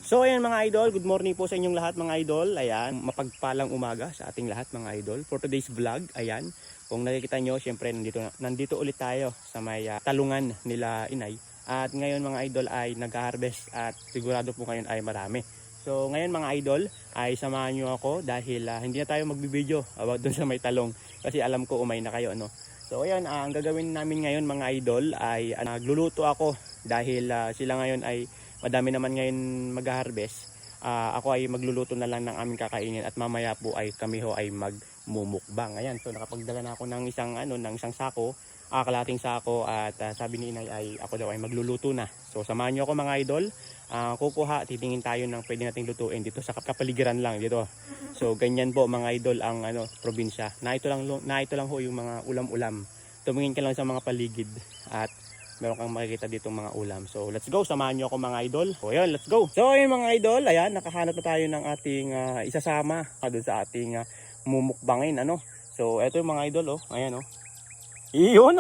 So ayan mga idol, good morning po sa inyong lahat mga idol. Ayan, mapagpalang umaga sa ating lahat mga idol. For today's vlog, ayan, kung nakikita nyo, syempre nandito ulit tayo sa may talungan nila inay. At ngayon mga idol ay nag-harvest at sigurado po ngayon ay marami. So ngayon mga idol ay samahan nyo ako dahil hindi na tayo magbibideo about dun sa may talong. Kasi alam ko umay na kayo ano. So ayan, ang gagawin namin ngayon mga idol ay nagluluto ako dahil sila ngayon ay madami naman ngayon mag-harvest. Ako ay magluluto na lang ng aming kakainin at mamaya po ay kami ho ay magmumukbang. Ayan, so nakapagdala na ako ng isang sako, kalating sako at sabi ni inay ay ako daw ay magluluto na. So samahan niyo ako mga idol. Kukuha, titingin tayo ng pwede nating lutuin dito sa kapaligiran lang dito. So ganyan po mga idol ang probinsya. Na ito lang ho yung mga ulam-ulam. Tumingin ka lang sa mga paligid at meron kang makikita dito mga ulam. So let's go, samahan nyo ako mga idol. So yun, let's go. So ayun mga idol, ayan, nakahanap na tayo ng ating isasama doon sa ating mumukbangin ano. So eto yung mga idol ayan iyon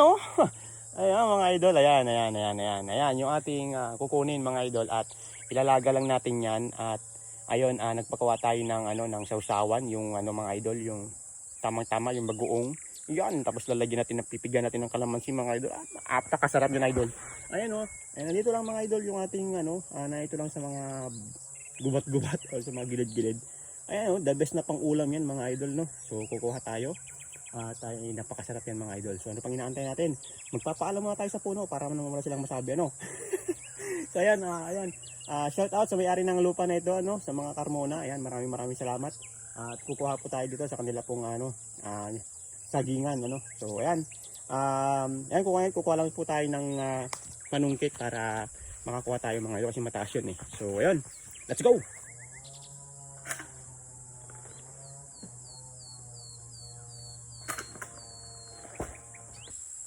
ayan mga idol, ayan yung ating kukunin mga idol at ilalaga lang natin yan. At ayun, nagpakawa tayo ng sausawan, yung mga idol, yung tamang-tama, yung bagoong. Yan, tapos lalagyan natin ng pipigan natin ng kalamansi mga idol. Apakasarap din idol. Ayan ayan, dito lang mga idol yung ating na ito lang sa mga gubat-gubat o sa mga gilid-gilid. Ayan the best na pang ulam yan mga idol no. So kukuha tayo. Tayo napakasarap yan mga idol. So ano pang inaantay natin? Magpapaalam muna tayo sa puno para naman wala silang masabi So ayan, shout out sa may-ari ng lupa na ito sa mga Carmona. Ayan, maraming salamat. At kukuha po tayo dito sa kanila pong sagingan So ayan. Ayan, kukuha lang po tayo ng panungkit para makakuha tayo mga idol kasi mataas yun So ayun, let's go.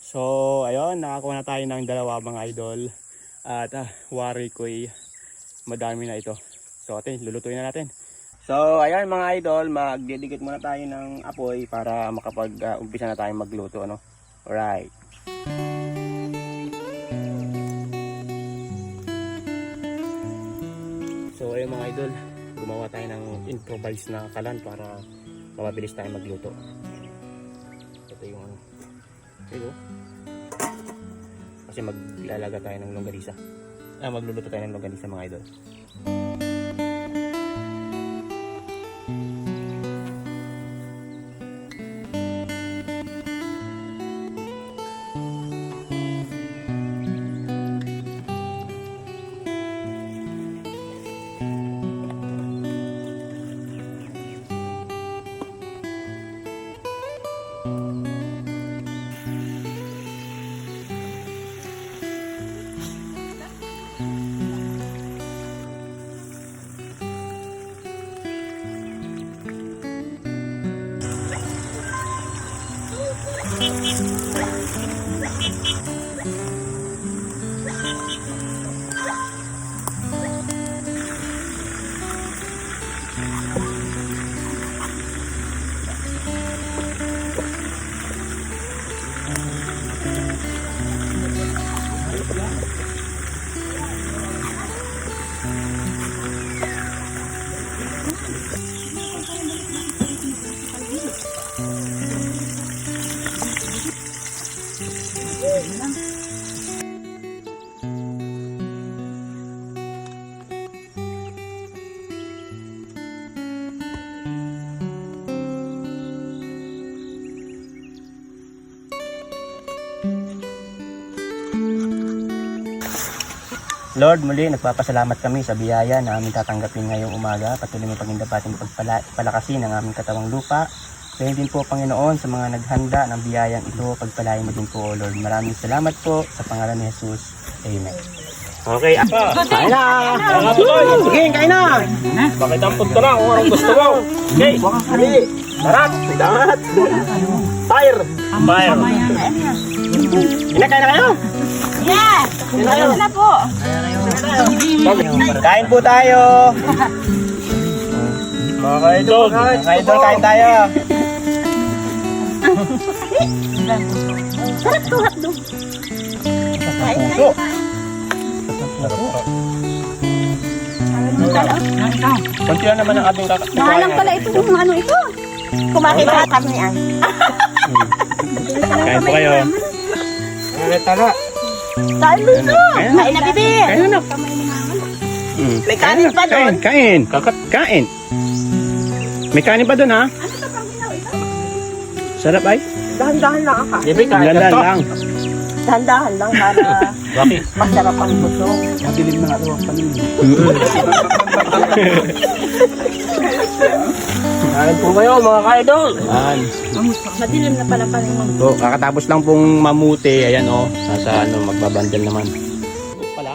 So ayun, nakakuha na tayo ng dalawa mga idol. At wari ko'y madami na ito. So atin, lulutuin na natin. So ayan mga idol, magdidikit muna tayo ng apoy para makapag-umpisa na tayo magluto Alright. So ayun mga idol, gumawa tayo ng improvised na kalan para mabilis tayo magluto. Ito yung kasi maglalaga tayo ng longganisa. Magluluto tayo ng longganisa mga idol. Lord, muli nagpapasalamat kami sa biyaya na aming tatanggapin ngayong umaga. Patuloy mo pagindapating pagpalakasin ng aming katawang lupa. Kaya din po Panginoon sa mga naghanda ng biyayang ito, pagpalain mo din po O Lord. Maraming salamat po sa pangalan ni Jesus. Amen. Okay, kain na! Sige, kain na! Bakit ang punto na kung anong gusto mo? Okay, hali! Darat! Darat! Fire! Fire! Kinakain na kayo? Yes! Ano na po? Kain po tayo! Mga ka-idol, kain tayo! Sarap to, hotdog. Kain, So, konti lang naman ang ating kakakain. Mahalang pala ito kung ano ito. Kumain ka kami yan. Kain po kayo. Tala. Kain dito. Kain na, bibi. Kain na. May kanin pa doon. Kain. Kain. May kanin pa doon ha? Sarap ay? Dahan-dahan lang ako. Bibi, kain ka Ganda to. lang. Dahan-dahan lang para Bakit? masarap ang busog. Mabilim na ito ang panin. Kain po kayo mga ka-idol. Yan. Madilim na pala panin mo. So, kakatapos lang pong mamuti. Ayan o. Nasa ano, magbabandel naman. Pala.